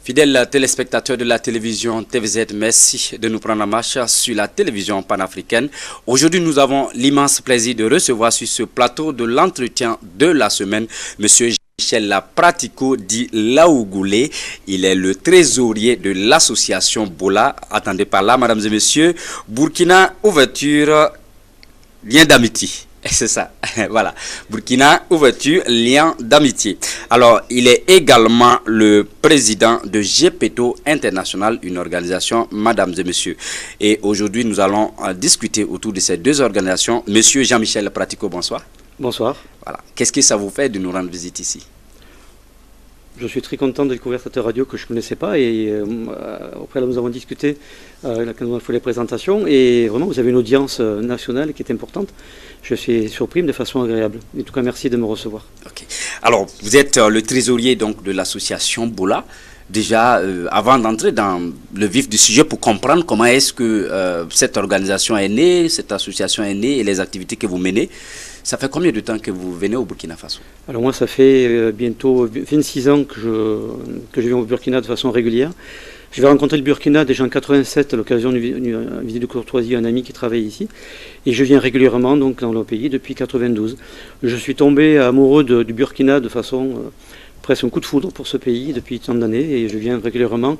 Fidèles téléspectateurs de la télévision TVZ, merci de nous prendre en marche sur la télévision panafricaine. Aujourd'hui, nous avons l'immense plaisir de recevoir sur ce plateau de l'entretien de la semaine, Monsieur Michel Pratico dit Laougoulé. Il est le trésorier de l'association Bola. Attendez par là, mesdames et messieurs, Burkina Ouverture, lien d'amitié. C'est ça, voilà. Burkina Ouverture, lien d'amitié. Alors, il est également le président de GEPETO International, une organisation, mesdames et messieurs. Et aujourd'hui, nous allons discuter autour de ces deux organisations. Monsieur Jean-Michel Pratico, bonsoir. Bonsoir. Voilà. Qu'est-ce que ça vous fait de nous rendre visite ici? Je suis très content de découvrir cette radio que je ne connaissais pas et après là, nous avons discuté quand nous avons fait les présentations et vraiment vous avez une audience nationale qui est importante. Je suis surpris de façon agréable. En tout cas, merci de me recevoir. Ok. Alors, vous êtes le trésorier donc, de l'association Bola. Déjà, avant d'entrer dans le vif du sujet pour comprendre comment est-ce que cette organisation est née, cette association est née et les activités que vous menez, ça fait combien de temps que vous venez au Burkina Faso? Alors moi, ça fait bientôt 26 ans que je viens au Burkina de façon régulière. Je vais rencontrer le Burkina déjà en 87 à l'occasion d'une visite de courtoisie à un ami qui travaille ici. Et je viens régulièrement donc, dans le pays depuis 92. Je suis tombé amoureux du Burkina de façon presque un coup de foudre pour ce pays depuis tant d'années et je viens régulièrement.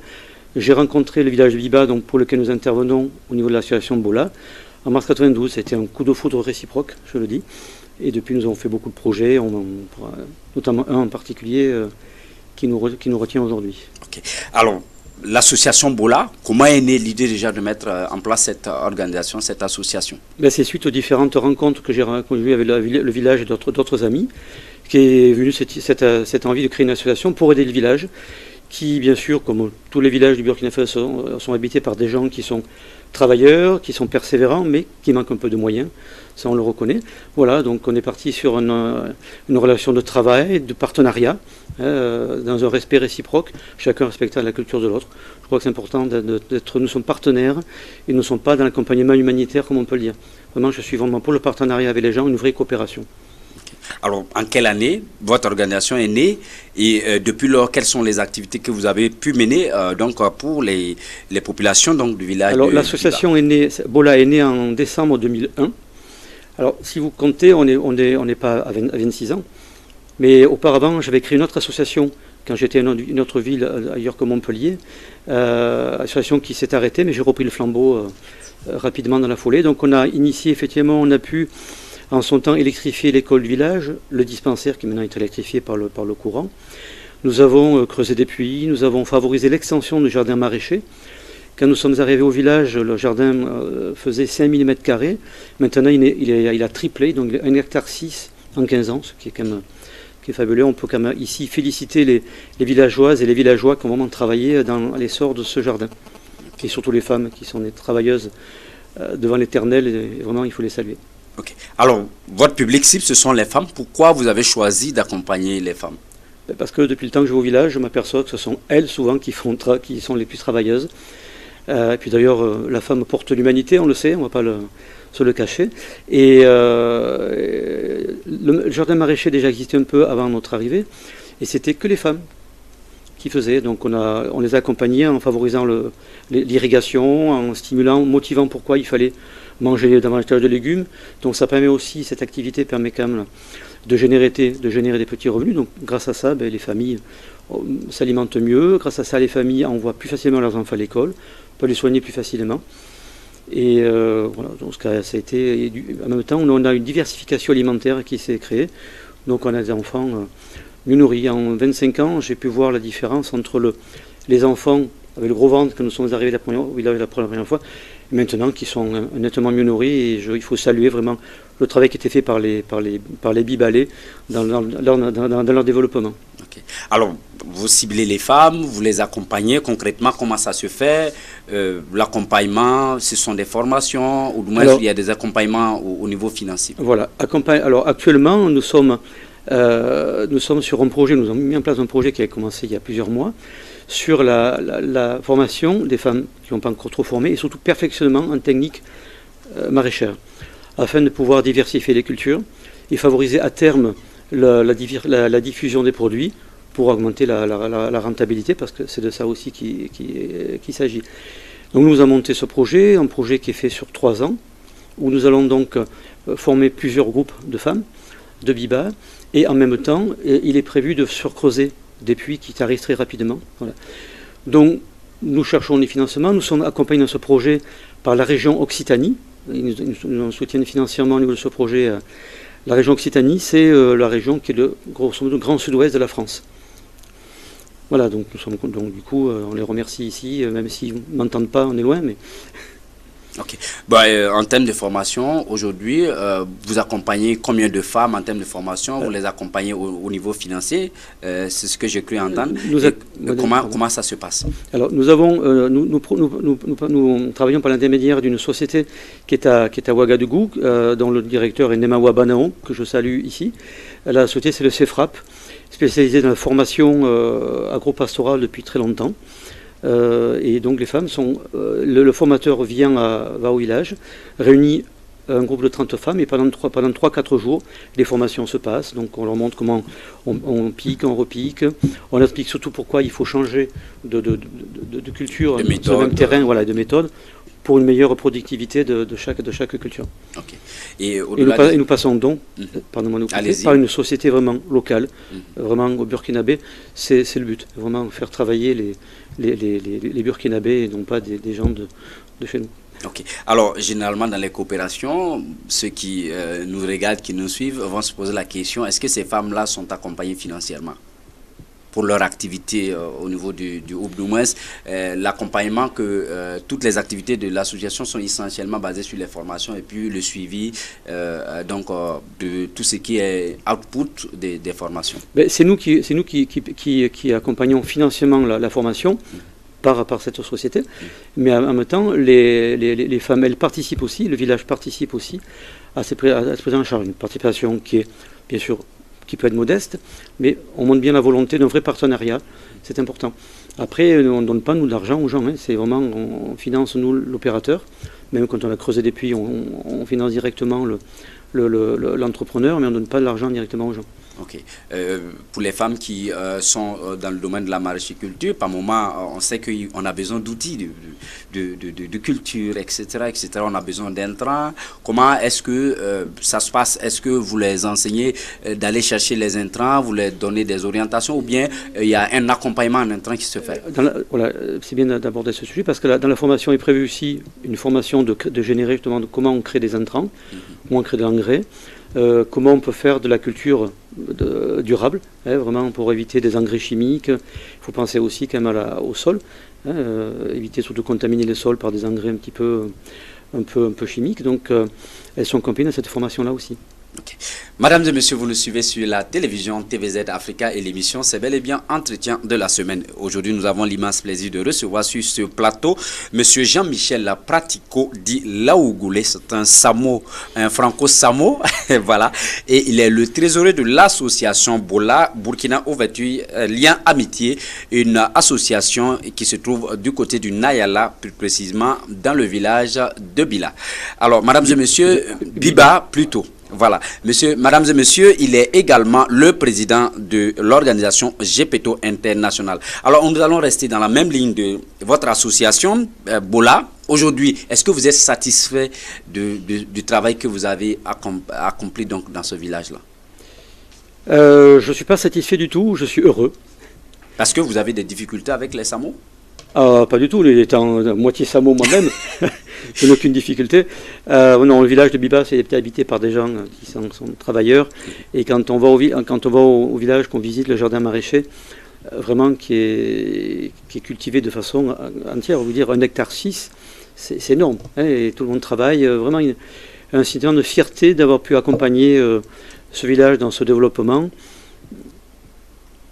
J'ai rencontré le village de Biba donc, pour lequel nous intervenons au niveau de l'association Bola. En mars 92, c'était un coup de foudre réciproque, je le dis. Et depuis, nous avons fait beaucoup de projets, notamment un en particulier qui nous retient aujourd'hui. Okay. Alors, l'association Bola, comment est née l'idée déjà de mettre en place cette organisation, cette association? C'est suite aux différentes rencontres que j'ai eues avec le village et d'autres amis, qui est venue cette envie de créer une association pour aider le village, qui, bien sûr, comme tous les villages du Burkina Faso, sont habités par des gens qui sont travailleurs, qui sont persévérants, mais qui manquent un peu de moyens, ça on le reconnaît. Voilà, donc on est parti sur une relation de travail, de partenariat, dans un respect réciproque, chacun respectant la culture de l'autre. Je crois que c'est important nous sommes partenaires et nous ne sommes pas dans l'accompagnement humanitaire comme on peut le dire. Vraiment, je suis vraiment pour le partenariat avec les gens, une vraie coopération. Alors, en quelle année votre organisation est née et depuis lors, quelles sont les activités que vous avez pu mener donc, pour les populations donc, du village? Alors, l'association est née, Bola est née en décembre 2001. Alors, si vous comptez, on n'est pas à 26 ans, mais auparavant, j'avais créé une autre association quand j'étais dans une autre ville ailleurs que Montpellier, association qui s'est arrêtée, mais j'ai repris le flambeau rapidement dans la foulée. Donc, on a initié, effectivement, on a pu en son temps électrifier l'école du village, le dispensaire qui maintenant est électrifié par le courant. Nous avons creusé des puits, nous avons favorisé l'extension du jardin maraîcher. Quand nous sommes arrivés au village, le jardin faisait 5000 m². Maintenant, il a triplé, donc 1,6 hectare en 15 ans, ce qui est quand même qui est fabuleux. On peut quand même ici féliciter les villageoises et les villageois qui ont vraiment travaillé dans l'essor de ce jardin. Et surtout les femmes qui sont des travailleuses devant l'éternel, et vraiment il faut les saluer. Ok. Alors, votre public cible, ce sont les femmes. Pourquoi vous avez choisi d'accompagner les femmes? Parce que depuis le temps que je vais au village, je m'aperçois que ce sont elles souvent qui sont les plus travailleuses. Et puis d'ailleurs, la femme porte l'humanité, on le sait, on ne va pas se le cacher. Et le jardin maraîcher déjà existait un peu avant notre arrivée, et c'était que les femmes qui faisaient. Donc on les a accompagnées en favorisant l'irrigation, en stimulant, motivant pourquoi il fallait manger davantage de légumes. Donc ça permet aussi, cette activité permet quand même de générer des petits revenus. Donc grâce à ça, les familles s'alimentent mieux. Grâce à ça, les familles envoient plus facilement leurs enfants à l'école, peuvent les soigner plus facilement. Et voilà, donc ça a été, en même temps, on a une diversification alimentaire qui s'est créée. Donc on a des enfants mieux nourris. En 25 ans, j'ai pu voir la différence entre les enfants avec le gros ventre quand nous sommes arrivés la première fois, et maintenant qui sont nettement mieux nourris. Et il faut saluer vraiment le travail qui a été fait par les bibalais dans leur développement. Okay. Alors, vous ciblez les femmes, vous les accompagnez concrètement, comment ça se fait? L'accompagnement, ce sont des formations, ou du moins il y a des accompagnements au niveau financier? Voilà, alors actuellement nous sommes sur un projet, nous avons mis en place un projet qui a commencé il y a plusieurs mois, sur la formation des femmes qui n'ont pas encore trop formé, et surtout perfectionnement en technique maraîchère, afin de pouvoir diversifier les cultures et favoriser à terme la diffusion des produits pour augmenter la rentabilité, parce que c'est de ça aussi qu'il s'agit. Donc nous avons monté ce projet, un projet qui est fait sur 3 ans, où nous allons donc former plusieurs groupes de femmes de Biba, et en même temps, il est prévu de surcreuser des puits qui tarissent très rapidement. Voilà. Donc nous cherchons des financements, nous sommes accompagnés dans ce projet par la région Occitanie, ils nous soutiennent financièrement au niveau de ce projet. La région Occitanie, c'est la région qui est grosso modo, le grand sud-ouest de la France. Voilà, donc du coup, on les remercie ici, même s'ils ne m'entendent pas, on est loin, mais... Ok. En termes de formation, aujourd'hui, vous accompagnez combien de femmes en termes de formation? Vous les accompagnez au niveau financier? C'est ce que j'ai cru entendre. Comment ça se passe? Alors, nous travaillons par l'intermédiaire d'une société qui est à Ouagadougou, dont le directeur est Nemawa Banao, que je salue ici. La société, c'est le CEFRAP, spécialisé dans la formation agro-pastorale depuis très longtemps. Et donc les femmes sont... le formateur va au village, réunit un groupe de 30 femmes, et pendant 3-4 jours, les formations se passent. Donc on leur montre comment on pique, on repique. On explique surtout pourquoi il faut changer de culture sur le même terrain, voilà, de méthode, pour une meilleure productivité de chaque culture. Okay. Et nous passons donc, par une société vraiment locale, vraiment au Burkinabé. C'est le but, vraiment faire travailler les Burkinabés et non pas des gens de chez nous. Ok. Alors, généralement, dans les coopérations, ceux qui nous regardent, qui nous suivent, vont se poser la question, est-ce que ces femmes-là sont accompagnées financièrement pour leur activité au niveau du groupe? Du moins, l'accompagnement que toutes les activités de l'association sont essentiellement basées sur les formations et puis le suivi de tout ce qui est output des formations. C'est nous qui accompagnons financièrement la formation par cette société, mais en même temps, les femmes, elles participent aussi, le village participe aussi à cette prise en charge. Une participation qui est, bien sûr, qui peut être modeste, mais on montre bien la volonté d'un vrai partenariat, c'est important. Après, on ne donne pas, nous, de l'argent aux gens, c'est vraiment, on finance, nous, l'opérateur, même quand on a creusé des puits, on finance directement l'entrepreneur, mais on ne donne pas de l'argent directement aux gens. Ok. Pour les femmes qui sont dans le domaine de la maraîchiculture, par moment, on sait qu'on a besoin d'outils, de culture, etc., etc. On a besoin d'intrants. Comment est-ce que ça se passe? Est-ce que vous les enseignez d'aller chercher les intrants, vous les donnez des orientations, ou bien il y a un accompagnement en intrants qui se fait? Voilà, c'est bien d'aborder ce sujet, parce que dans la formation est prévue aussi une formation de générer justement de comment on crée des intrants, comment on crée de l'engrais. Comment on peut faire de la culture durable, vraiment pour éviter des engrais chimiques. Il faut penser aussi quand même au sol, éviter surtout de contaminer les sols par des engrais un peu chimiques. Donc elles sont accompagnées dans cette formation-là aussi. Okay. Mesdames et messieurs, vous nous suivez sur la télévision TVZ Africa et l'émission c'est bel et bien Entretien de la semaine. Aujourd'hui, nous avons l'immense plaisir de recevoir sur ce plateau Monsieur Jean-Michel Pratico dit Laougoulé. C'est un Samo, un franco-samo, voilà. Et il est le trésorier de l'association Bola Burkina Ouverture Lien Amitié, une association qui se trouve du côté du Nayala, plus précisément dans le village de Bila. Alors, mesdames et messieurs, Biba plutôt. Voilà, mesdames et messieurs, il est également le président de l'organisation GEPETO International. Alors, nous allons rester dans la même ligne de votre association, Bola. Aujourd'hui, est-ce que vous êtes satisfait du travail que vous avez accompli donc, dans ce village-là? Je ne suis pas satisfait du tout, je suis heureux. Parce que vous avez des difficultés avec les Samo? Pas du tout, étant moitié Samo moi-même, je n'ai aucune difficulté. Non, le village de Biba, c'est habité par des gens qui sont travailleurs. Et quand on va au village, qu'on visite le jardin maraîcher, vraiment qui est cultivé de façon entière, on veut dire 1,6 hectare, c'est énorme. Et tout le monde travaille, vraiment un sentiment de fierté d'avoir pu accompagner ce village dans ce développement.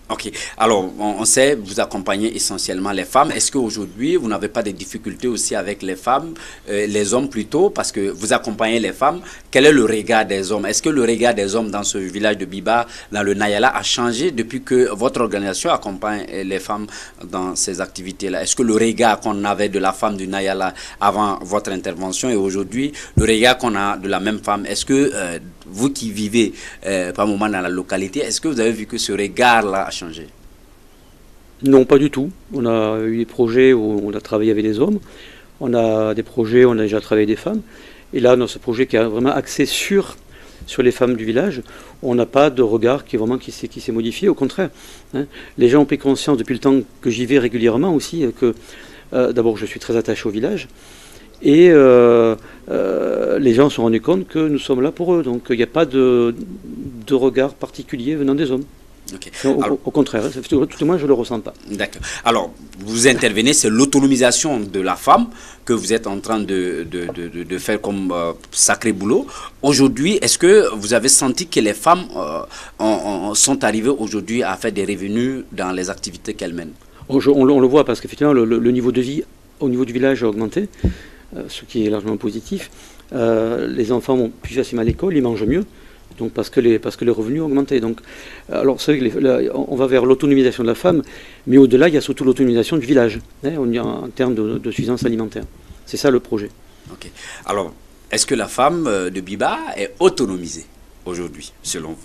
Ok, alors on sait, vous accompagnez essentiellement les femmes. Est-ce qu'aujourd'hui, vous n'avez pas de difficultés aussi avec les femmes, les hommes plutôt, parce que vous accompagnez les femmes? Quel est le regard des hommes? Est-ce que le regard des hommes dans ce village de Biba, dans le Nayala, a changé depuis que votre organisation accompagne les femmes dans ces activités-là? Est-ce que le regard qu'on avait de la femme du Nayala avant votre intervention et aujourd'hui, le regard qu'on a de la même femme, est-ce que vous qui vivez par moment dans la localité, est-ce que vous avez vu que ce regard-là a changé? Non, pas du tout. On a eu des projets où on a travaillé avec des hommes. On a des projets où on a déjà travaillé avec des femmes. Et là, dans ce projet qui est vraiment axé sur les femmes du village, on n'a pas de regard qui s'est modifié. Au contraire, hein. Les gens ont pris conscience depuis le temps que j'y vais régulièrement aussi, que d'abord je suis très attaché au village. Et les gens se sont rendus compte que nous sommes là pour eux. Donc il n'y a pas de regard particulier venant des hommes. Okay. Au contraire, tout au moins je ne le ressens pas. D'accord. Alors, vous intervenez, c'est l'autonomisation de la femme que vous êtes en train de faire comme sacré boulot. Aujourd'hui, est-ce que vous avez senti que les femmes sont arrivées aujourd'hui à faire des revenus dans les activités qu'elles mènent? On le voit parce qu'effectivement, le niveau de vie au niveau du village a augmenté, ce qui est largement positif. Les enfants vont plus facilement à l'école, ils mangent mieux. Donc parce que les revenus ont augmenté. Donc, alors c'est vrai que on va vers l'autonomisation de la femme, mais au-delà, il y a surtout l'autonomisation du village, hein, en termes de suffisance alimentaire. C'est ça le projet. Ok. Alors, est-ce que la femme de Biba est autonomisée aujourd'hui, selon vous?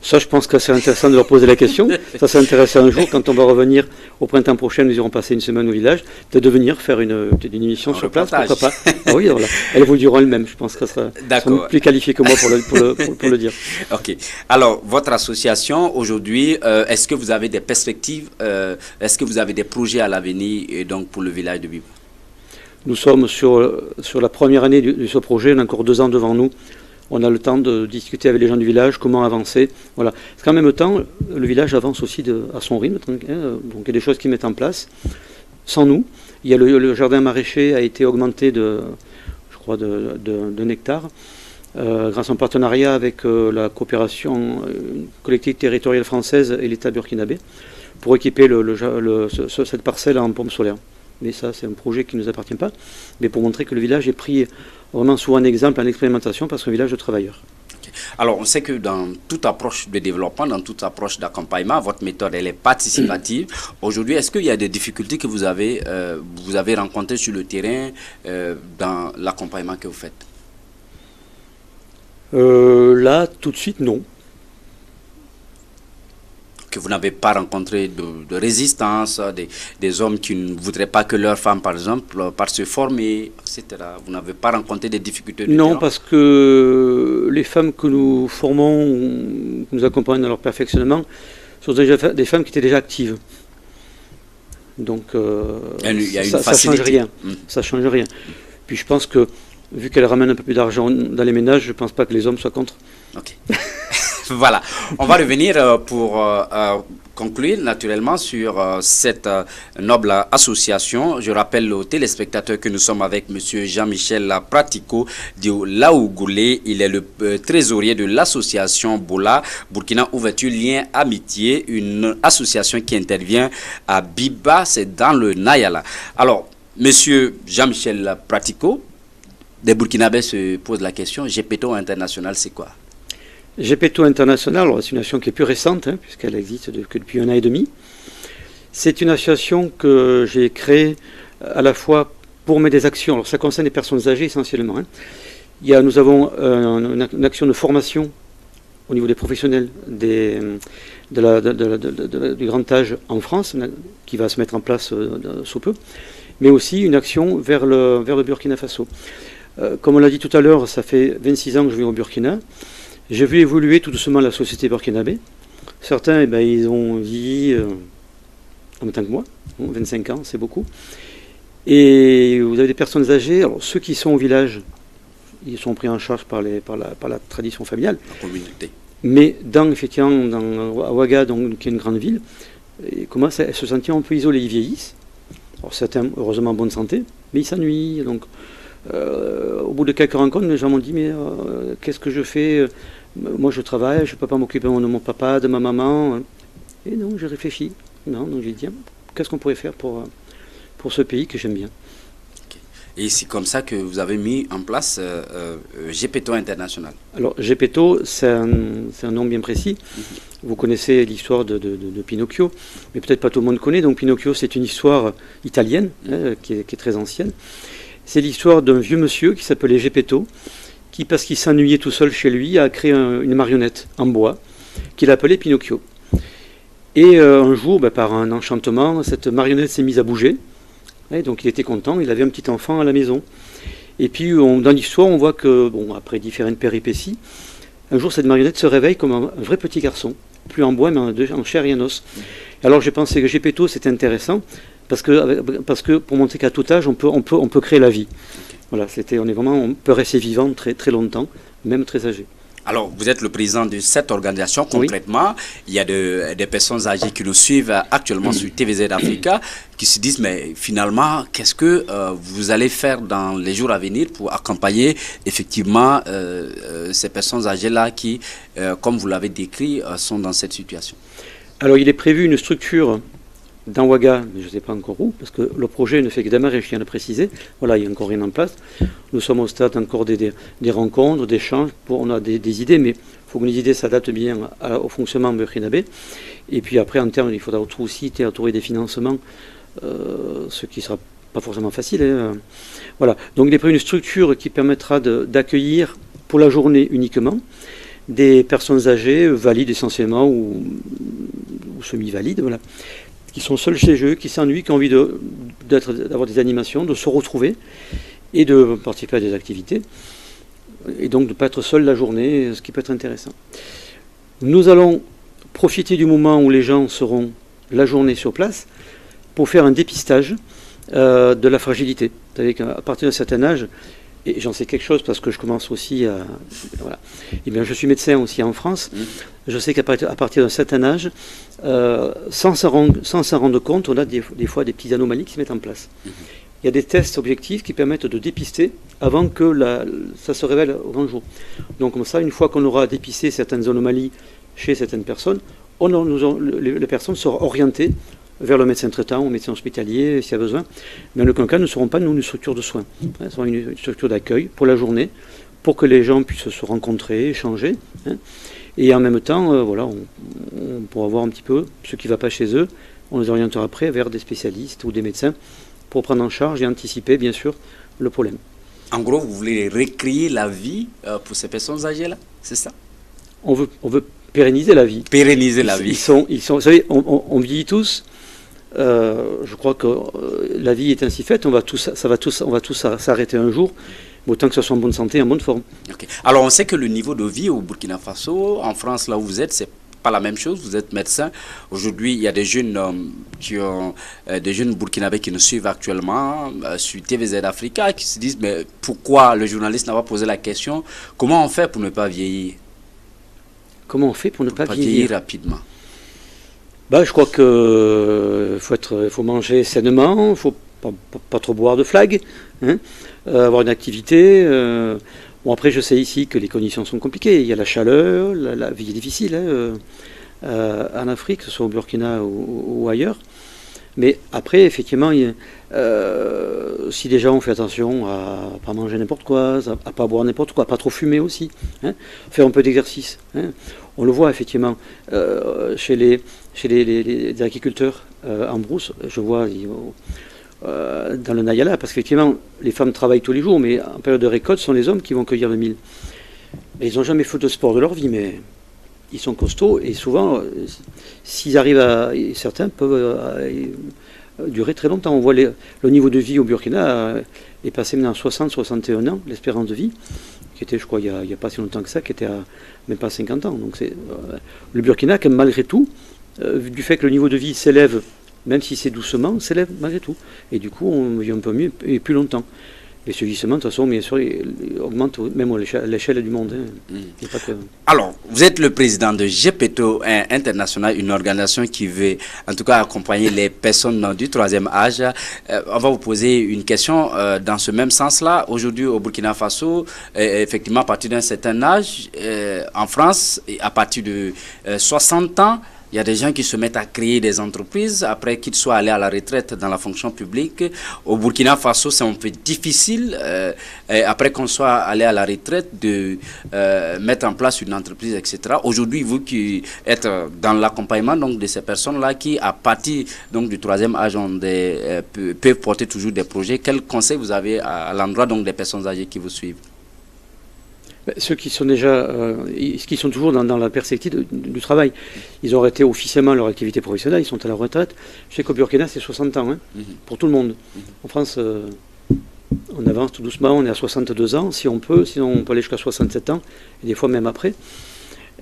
Ça, je pense que c'est intéressant de leur poser la question. Ça, c'est intéressant un jour, quand on va revenir au printemps prochain, nous irons passer une semaine au village, peut-être de venir faire une émission sur place, pourquoi pas. Ah oui, voilà. Elles vous diront elles-mêmes, je pense qu'elles seront plus qualifiées que moi pour le dire. Ok. Alors, votre association, aujourd'hui, est-ce que vous avez des perspectives, est-ce que vous avez des projets à l'avenir donc pour le village de Biba? Nous sommes sur la première année de ce projet, on a encore 2 ans devant nous. On a le temps de discuter avec les gens du village, comment avancer. Voilà. Parce qu'en même temps, le village avance aussi à son rythme. Donc il y a des choses qu'ils mettent en place. Sans nous, il y a le jardin maraîcher a été augmenté de 1 hectare grâce à un partenariat avec la coopération collectivité territoriale française et l'État burkinabé pour équiper cette parcelle en pompes solaires. Mais ça, c'est un projet qui ne nous appartient pas, mais pour montrer que le village est pris vraiment souvent un exemple en expérimentation parce qu'un village de travailleurs. Okay. Alors, on sait que dans toute approche de développement, dans toute approche d'accompagnement, votre méthode, elle est participative. Aujourd'hui, est-ce qu'il y a des difficultés que vous avez rencontrées sur le terrain dans l'accompagnement que vous faites? Là, tout de suite, non. Que vous n'avez pas rencontré de résistance, des hommes qui ne voudraient pas que leurs femmes, par exemple, partent se former, etc. Vous n'avez pas rencontré des difficultés? Non, parce que les femmes que nous formons, que nous accompagnons dans leur perfectionnement, sont déjà des femmes qui étaient déjà actives. Donc, ça ne change rien. Ça change rien. Puis je pense que, vu qu'elles ramènent un peu plus d'argent dans les ménages, je ne pense pas que les hommes soient contre. Ok. Voilà, on va revenir pour conclure naturellement sur cette noble association. Je rappelle aux téléspectateurs que nous sommes avec M. Jean-Michel Pratico de Laougoulé. Il est le trésorier de l'association Bola, Burkina Ouverture Lien Amitié, une association qui intervient à Biba, c'est dans le Nayala. Alors, M. Jean-Michel Pratico, des Burkinabés se posent la question, GPTO International, c'est quoi? GPTO International, c'est une association qui est plus récente, hein, puisqu'elle existe depuis 1 an et demi. C'est une association que j'ai créée à la fois pour mener des actions. Alors ça concerne les personnes âgées essentiellement. Hein. Nous avons une action de formation au niveau des professionnels du grand âge en France, qui va se mettre en place sous peu, mais aussi une action vers le Burkina Faso. Comme on l'a dit tout à l'heure, ça fait 26 ans que je vis au Burkina. J'ai vu évoluer tout doucement la société burkinabé. Certains, ils ont vieilli en même temps que moi, 25 ans, c'est beaucoup. Et vous avez des personnes âgées, alors ceux qui sont au village, ils sont pris en charge par la tradition familiale. La communauté. Mais à Ouaga, donc, qui est une grande ville, ils commencent à se sentir un peu isolés, ils vieillissent. Alors certains, heureusement, en bonne santé, mais ils s'ennuient. Donc, au bout de quelques rencontres, les gens m'ont dit, mais qu'est-ce que je fais? Moi, je travaille, je ne peux pas m'occuper de mon papa, de ma maman. Et non, j'ai réfléchi. Non, donc j'ai dit, qu'est-ce qu'on pourrait faire pour ce pays que j'aime bien? Okay. Et c'est comme ça que vous avez mis en place GPTO International. Alors, GPTO, c'est un nom bien précis. Vous connaissez l'histoire de Pinocchio, mais peut-être pas tout le monde connaît. Donc Pinocchio, c'est une histoire italienne, qui est très ancienne. C'est l'histoire d'un vieux monsieur qui s'appelait Geppetto, qui, parce qu'il s'ennuyait tout seul chez lui, a créé une marionnette en bois qu'il appelait Pinocchio. Et un jour, par un enchantement, cette marionnette s'est mise à bouger. Et donc il était content, il avait un petit enfant à la maison. Et puis dans l'histoire, on voit que, après différentes péripéties, un jour cette marionnette se réveille comme un vrai petit garçon, plus en bois mais en chair et en os. Alors j'ai pensé que Gepetto c'était intéressant, parce que pour montrer qu'à tout âge, on peut créer la vie. Voilà, on peut rester vivant très, très longtemps, même très âgé. Alors, vous êtes le président de cette organisation. Concrètement, il y a des personnes âgées qui nous suivent actuellement sur TVZ Africa, qui se disent, mais finalement, qu'est-ce que vous allez faire dans les jours à venir pour accompagner effectivement ces personnes âgées-là qui, comme vous l'avez décrit, sont dans cette situation? Alors, il est prévu une structure dans Ouaga, mais je ne sais pas encore où, parce que le projet ne fait que démarrer, je tiens à le préciser. Voilà, il n'y a encore rien en place. Nous sommes au stade encore des rencontres, d'échanges. On a des idées, mais il faut que les idées s'adaptent bien au fonctionnement burkinabé. Et puis après, en termes, il faudra aussi trouver des financements, ce qui ne sera pas forcément facile. Voilà. Donc il est prévu une structure qui permettra d'accueillir pour la journée uniquement des personnes âgées, valides essentiellement ou semi-valides, voilà, qui sont seuls chez eux, qui s'ennuient, qui ont envie d'avoir des animations, de se retrouver et de participer à des activités. Et donc de ne pas être seul la journée, ce qui peut être intéressant. Nous allons profiter du moment où les gens seront la journée sur place pour faire un dépistage de la fragilité. Vous savez qu'à partir d'un certain âge, et j'en sais quelque chose parce que je commence aussi à... Voilà. Et bien, je suis médecin aussi en France. Je sais qu'à partir d'un certain âge, sans s'en rendre compte, on a des fois des petites anomalies qui se mettent en place. Il y a des tests objectifs qui permettent de dépister avant que ça se révèle au grand jour. Donc comme ça, une fois qu'on aura dépisté certaines anomalies chez certaines personnes, les personnes seront orientées vers le médecin traitant ou médecin hospitalier s'il y a besoin. Mais en aucun cas ne seront pas nous une structure de soins. Ce sera une structure d'accueil pour la journée, pour que les gens puissent se rencontrer, échanger. Et en même temps, voilà, on pourra voir un petit peu ce qui ne va pas chez eux. On les orientera après vers des spécialistes ou des médecins pour prendre en charge et anticiper, bien sûr, le problème. En gros, vous voulez recréer la vie pour ces personnes âgées-là, c'est ça? On veut pérenniser la vie. Pérenniser la vie. Vous savez, on vieillit tous. Je crois que la vie est ainsi faite. On va tous s'arrêter un jour. Autant que ce soit en bonne santé, en bonne forme. Okay. Alors, on sait que le niveau de vie au Burkina Faso, en France, là où vous êtes, c'est pas la même chose. Vous êtes médecin. Aujourd'hui, il y a des jeunes des jeunes burkinabés qui nous suivent actuellement sur TVZ Africa qui se disent, mais pourquoi le journaliste n'a pas posé la question, comment on fait pour ne pas vieillir? Comment on fait pour ne pas vieillir rapidement? Je crois que faut manger sainement, il ne faut pas trop boire de flag, avoir une activité. Après, je sais ici que les conditions sont compliquées. Il y a la chaleur, la vie est difficile en Afrique, que ce soit au Burkina ou ailleurs. Mais après, effectivement, si déjà on fait attention à ne pas manger n'importe quoi, à ne pas boire n'importe quoi, à ne pas trop fumer aussi, faire un peu d'exercice. On le voit effectivement chez les agriculteurs en brousse. Je vois dans le Nayala, parce qu'effectivement, les femmes travaillent tous les jours, mais en période de récolte, ce sont les hommes qui vont cueillir le mil. Et ils n'ont jamais fait de sport de leur vie, mais ils sont costauds, et souvent, s'ils arrivent certains peuvent durer très longtemps. On voit le niveau de vie au Burkina est passé maintenant à 60-61 ans, l'espérance de vie, qui était, je crois, il n'y a pas si longtemps que ça, qui était à même pas 50 ans. Donc le Burkina, malgré tout, du fait que le niveau de vie s'élève, même si c'est doucement, s'élève malgré tout. Et du coup, on vit un peu mieux et plus longtemps. Et ce vieillissement, de toute façon, bien sûr, il augmente même à l'échelle du monde. Pas que... Alors, vous êtes le président de Gepetto International, une organisation qui veut, en tout cas, accompagner les personnes du troisième âge. On va vous poser une question dans ce même sens-là. Aujourd'hui, au Burkina Faso, effectivement, à partir d'un certain âge, en France, à partir de 60 ans, il y a des gens qui se mettent à créer des entreprises après qu'ils soient allés à la retraite dans la fonction publique. Au Burkina Faso, c'est un peu difficile, après qu'on soit allé à la retraite, de mettre en place une entreprise, etc. Aujourd'hui, vous qui êtes dans l'accompagnement de ces personnes-là qui, à partir du troisième âge, peuvent porter toujours des projets, quel conseil vous avez à l'endroit des personnes âgées qui vous suivent? Ceux qui sont déjà, qui sont toujours dans la perspective du travail, ils ont arrêté officiellement leur activité professionnelle, ils sont à la retraite. Je sais qu'au Burkina, c'est 60 ans, pour tout le monde. En France, on avance tout doucement, on est à 62 ans, si on peut, sinon on peut aller jusqu'à 67 ans, et des fois même après.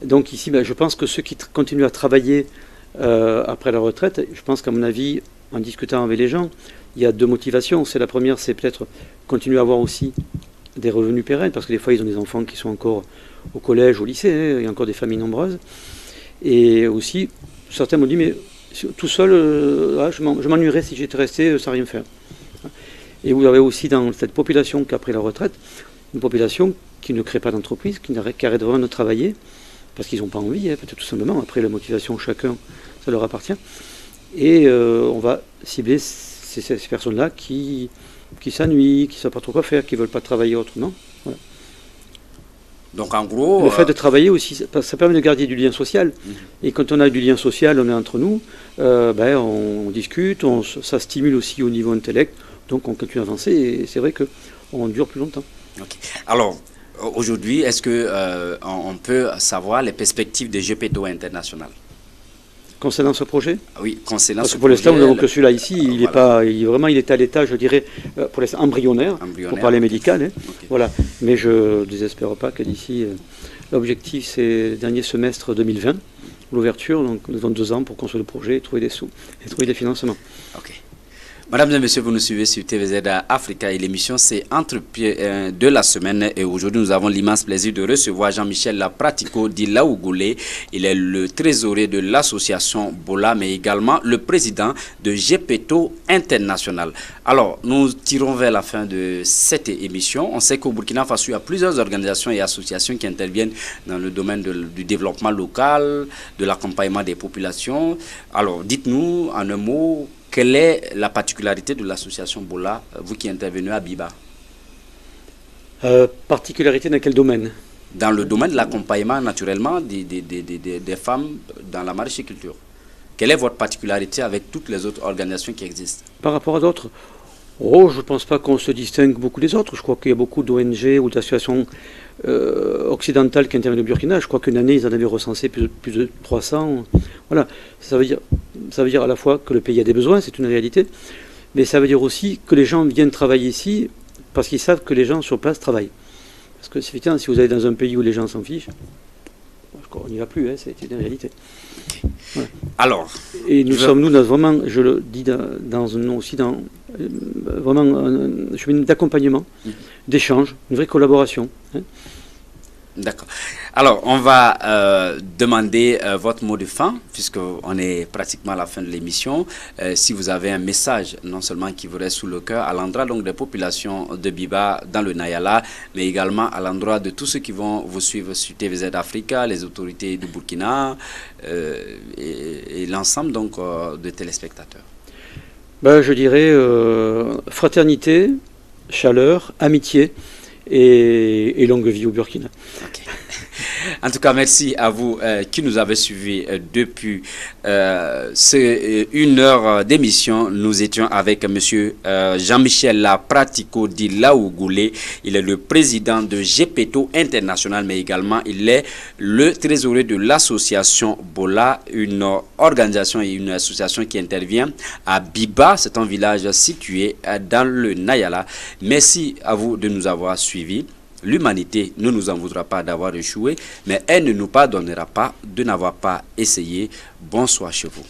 Donc ici, je pense que ceux qui continuent à travailler après la retraite, je pense qu'à mon avis, en discutant avec les gens, il y a deux motivations. La première, c'est peut-être continuer à avoir aussi des revenus pérennes, parce que des fois ils ont des enfants qui sont encore au collège, au lycée, il y a encore des familles nombreuses. Et aussi, certains m'ont dit, mais tout seul, je m'ennuierais si j'étais resté sans rien faire. Et vous avez aussi dans cette population qui a pris la retraite, une population qui ne crée pas d'entreprise, qui arrête vraiment de travailler, parce qu'ils n'ont pas envie, peut-être tout simplement. Après, la motivation, chacun, ça leur appartient. Et on va cibler ces personnes-là qui s'ennuient, qui ne savent pas trop quoi faire, qui ne veulent pas travailler autrement. Voilà. Donc en gros... Le fait de travailler aussi, ça permet de garder du lien social. Et quand on a du lien social, on est entre nous, on discute, ça stimule aussi au niveau intellect, donc on continue à avancer et c'est vrai qu'on dure plus longtemps. Okay. Alors, aujourd'hui, est-ce qu'on peut savoir les perspectives de GPETO International? Concernant ce projet? Oui, concernant Parce ce que pour projet... l'instant, nous avons que celui-là ici, il est à l'état, je dirais, pour l'instant embryonnaire, pour parler médical. Okay. Voilà. Mais je ne désespère pas que d'ici, l'objectif c'est le dernier semestre 2020, l'ouverture, donc nous avons 2 ans pour construire le projet et trouver des sous, et trouver des financements. Ok. Mesdames et messieurs, vous nous suivez sur TVZ Africa et l'émission c'est Entre-Pieds de la semaine. Et aujourd'hui, nous avons l'immense plaisir de recevoir Jean-Michel Pratico Dilaougoulé. Il est le trésorier de l'association Bola, mais également le président de GPETO International. Alors, nous tirons vers la fin de cette émission. On sait qu'au Burkina Faso, il y a plusieurs organisations et associations qui interviennent dans le domaine du développement local, de l'accompagnement des populations. Alors, dites-nous en un mot, quelle est la particularité de l'association Bola, vous qui intervenez à Biba? Particularité dans quel domaine? Dans le domaine de l'accompagnement, naturellement, des femmes dans la maraîchiculture. Quelle est votre particularité avec toutes les autres organisations qui existent? Par rapport à d'autres? Oh, je ne pense pas qu'on se distingue beaucoup des autres. Je crois qu'il y a beaucoup d'ONG ou d'associations occidentales qui interviennent au Burkina. Je crois qu'une année, ils en avaient recensé plus de 300. Voilà. Ça veut dire à la fois que le pays a des besoins, c'est une réalité, mais ça veut dire aussi que les gens viennent travailler ici parce qu'ils savent que les gens sur place travaillent. Parce que effectivement, si vous allez dans un pays où les gens s'en fichent, on n'y va plus, c'est une réalité. Voilà. Alors, et nous sommes, vraiment, je le dis vraiment un chemin d'accompagnement, d'échange, une vraie collaboration. D'accord. Alors, on va demander votre mot de fin, puisqu'on est pratiquement à la fin de l'émission. Si vous avez un message, non seulement qui vous reste sous le cœur, à l'endroit donc des populations de Biba dans le Nayala, mais également à l'endroit de tous ceux qui vont vous suivre sur TVZ Africa, les autorités du Burkina et l'ensemble donc de téléspectateurs. Je dirais fraternité, chaleur, amitié et longue vie au Burkina. Okay. En tout cas, merci à vous qui nous avez suivis depuis une heure d'émission. Nous étions avec M. Jean-Michel Pratico Dilaougoulé. Il est le président de GPETO International, mais également il est le trésorier de l'association Bola, une organisation et une association qui intervient à Biba. C'est un village situé dans le Nayala. Merci à vous de nous avoir suivis. L'humanité ne nous en voudra pas d'avoir échoué, mais elle ne nous pardonnera pas de n'avoir pas essayé. Bonsoir chez vous.